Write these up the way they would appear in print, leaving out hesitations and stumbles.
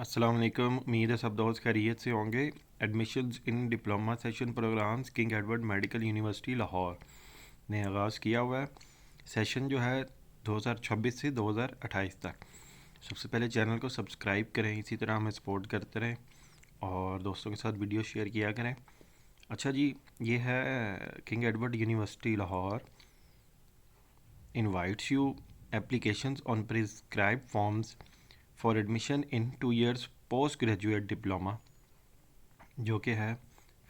अस्सलाम वालेकुम। उम्मीद है सब दोस्त खैरियत से होंगे। Admissions in diploma session programs King Edward Medical University Lahore ने आगाज़ किया हुआ है। सेशन जो है 2026 से 2028 तक। सबसे पहले चैनल को सब्सक्राइब करें, इसी तरह हमें सपोर्ट करते रहें और दोस्तों के साथ वीडियो शेयर किया करें। अच्छा जी, ये है king Edward university Lahore invites you applications on prescribed forms for admission in 2 years postgraduate diploma, जो कि है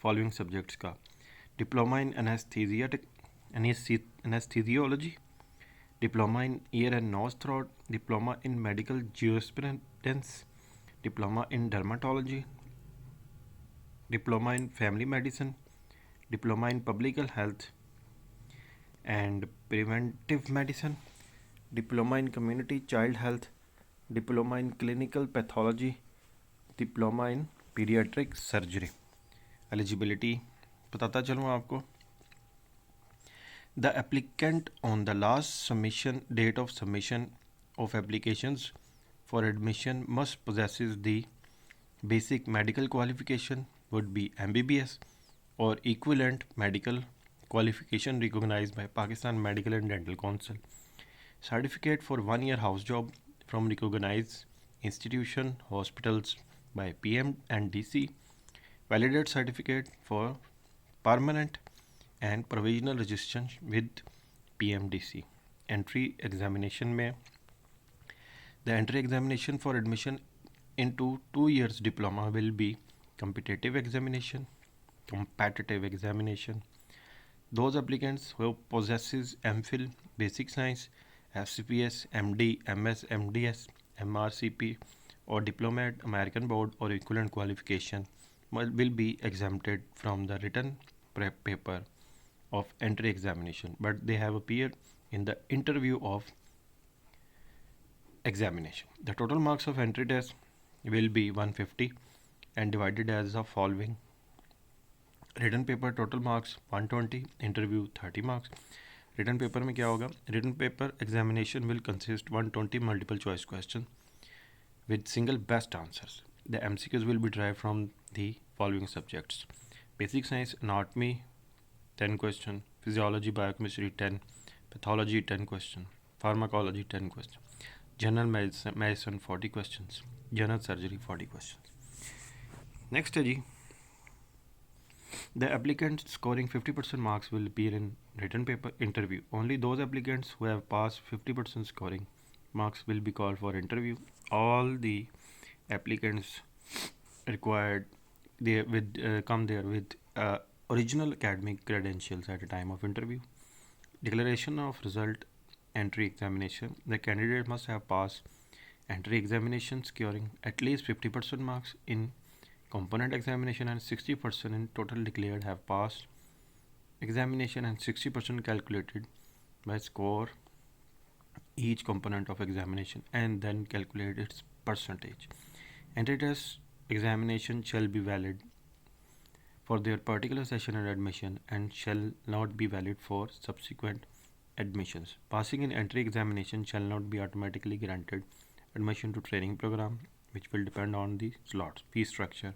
फॉलोइंग सब्जेक्ट्स का: diploma in anaesthesiology, diploma in ear and nose throat, diploma in medical jurisprudence, diploma in dermatology, diploma in family medicine, diploma in public health and preventive medicine, diploma in community child health, diploma in clinical pathology, diploma in paediatric surgery. Eligibility बताता चलूँ आपको। The applicant on the last submission date of submission of applications for admission must possesses the basic medical qualification would be MBBS or equivalent medical qualification recognized by Pakistan Medical and Dental Council, certificate for 1 year house job from recognized institution hospitals by PM and DC, validate certificate for permanent and provisional registration with PMDC. Entry examination में the entry examination for admission into 2 years diploma will be competitive examination. Those applicants who possesses MPhil, Basic Science, FCPS, MD, MS, MDS, MRCP or Diploma at American Board or equivalent qualification will be exempted from the written prep paper of entry examination, but they have appeared in the interview of examination. The total marks of entry test will be 150 and divided as the following: written paper total marks 120, interview 30 marks. Written paper में क्या होगा? Written paper examination will consist 120 multiple choice question with single best answers. The MCQs will be derived from the following subjects: basic science, anatomy 10 question, physiology, biochemistry 10, pathology 10 question, pharmacology 10 question, general medicine 40 questions, general surgery 40 questions. Next है जी, the applicants scoring 50% marks will appear in written paper interview. Only those applicants who have passed 50% scoring marks will be called for interview. All the applicants required they with come there with original academic credentials at the time of interview. Declaration of result entry examination. The candidate must have passed entry examination scoring at least 50% marks in component examination and 60% in total declared have passed examination and 60% calculated by score each component of examination and then calculate its percentage. Entry test examination shall be valid for their particular session and admission and shall not be valid for subsequent admissions. Passing in entry examination shall not be automatically granted admission to training program, which will depend on the slots. Fee structure: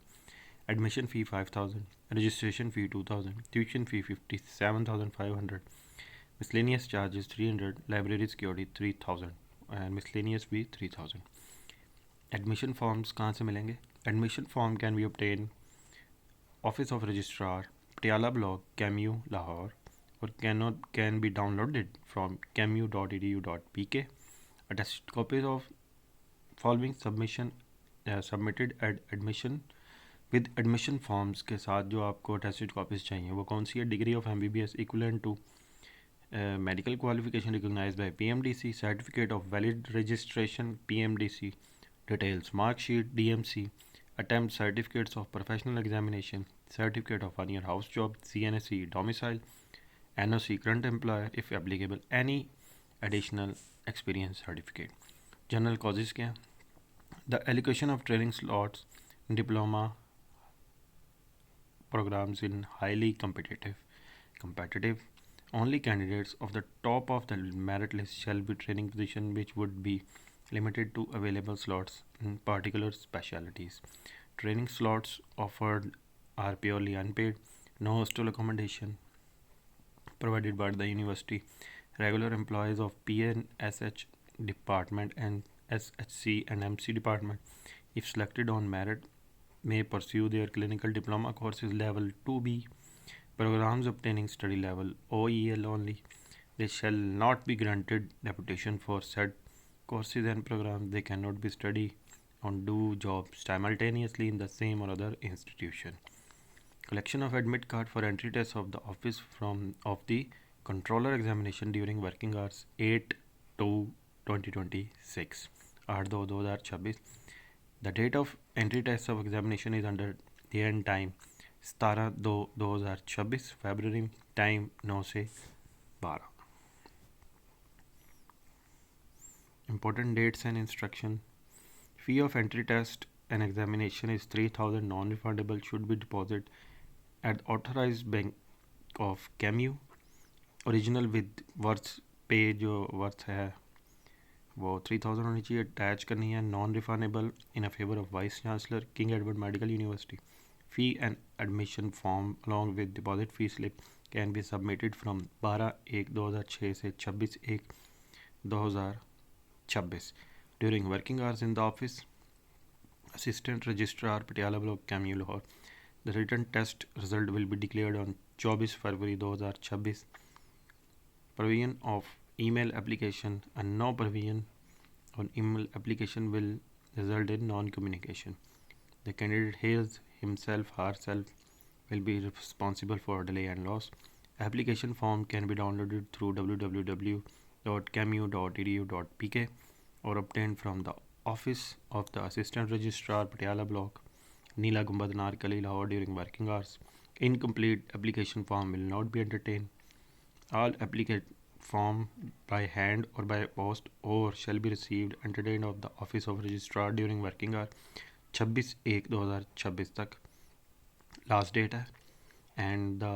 admission fee 5,000, registration fee 2,000, tuition fee 57,500, miscellaneous charges 300, library security 3,000 and miscellaneous fee 3,000. Admission forms कहाँ से मिलेंगे? Admission form can be obtained Office of Registrar, Patiala Block, CAMU, Lahore, or can be downloaded from camu.edu.pk. Attested copies of following submission submitted at admission with admission forms के साथ जो आपको attested copies चाहिए वो कौन सी है? Degree of MBBS equivalent to medical qualification recognised by PMDC, certificate of valid registration PMDC, details marksheet DMC, attempt certificates of professional examination, certificate of 1 year house job, CNSE domicile, NOC current employer if applicable, any additional experience certificate. General causes क्या? The allocation of training slots in diploma programs in highly competitive. Only candidates of the top of the merit list shall be training position which would be limited to available slots in particular specialties. Training slots offered are purely unpaid, no hostel accommodation provided by the university. Regular employees of PNSH department and SHC and MC department, if selected on merit, may pursue their clinical diploma courses level 2B programs obtaining study level OEL only. They shall not be granted deputation for said courses and programs. They cannot be studied on do jobs simultaneously in the same or other institution. Collection of admit card for entry tests of the office from of the controller examination during working hours 8 to 2026 8 2 2026. The date of entry test of examination is under the end time 17 2 2026 February time 9 से 12. Important dates and instruction. Fee of entry test and examination is 3,000 non-refundable, should be deposited at authorized bank of CAMU. Original with worth पे जो worth है वो 3,000 होनी चाहिए, attach करनी है. Non refundable in a favour of vice chancellor King Edward Medical University. Fee and admission form along with deposit fee slip can be submitted from 12/1/2006 से 26/1/2026 during working hours in the office. Assistant registrar Patiala block KEMU Lahore. The written test result will be declared on 24 फरवरी 2026. Provision of email application and no provision on email application will result in non-communication. The candidate himself herself will be responsible for delay and loss. Application form can be downloaded through www.camu.edu.pk or obtained from the office of the Assistant Registrar Patiala Block, Neela Gumbad Narkali, Lahore during working hours. Incomplete application form will not be entertained. All applicant form by hand or by post or shall be received and entertained of the office of registrar during working hour 26/1/2026 तक last date है. And the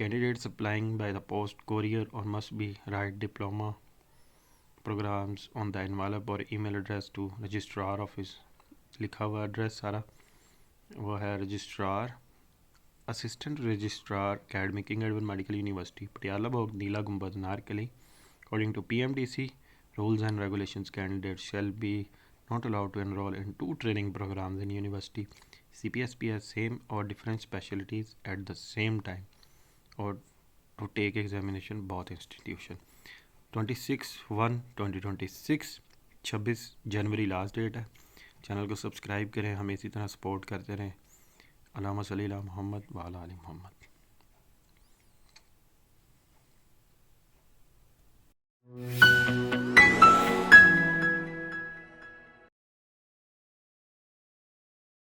candidates applying by the post courier or must be write diploma programs on the envelope or email address to registrar office. लिखा हुआ address सारा वो है registrar Assistant Registrar Academy King Edward Medical University Patiala Block Neela Gumbad Narkali. According to PMDC rules and regulations, candidates shall be not allowed to enroll in two training programs in university CPSPS same or different specialties at the same time or to take examination both institution. 26/1/2026 26 January last date है. Channel को subscribe करें, हमें इसी तरह support करते रहें. अल्लाहुम्मा सल्ली अला मुहम्मद व अला आलि मुहम्मद.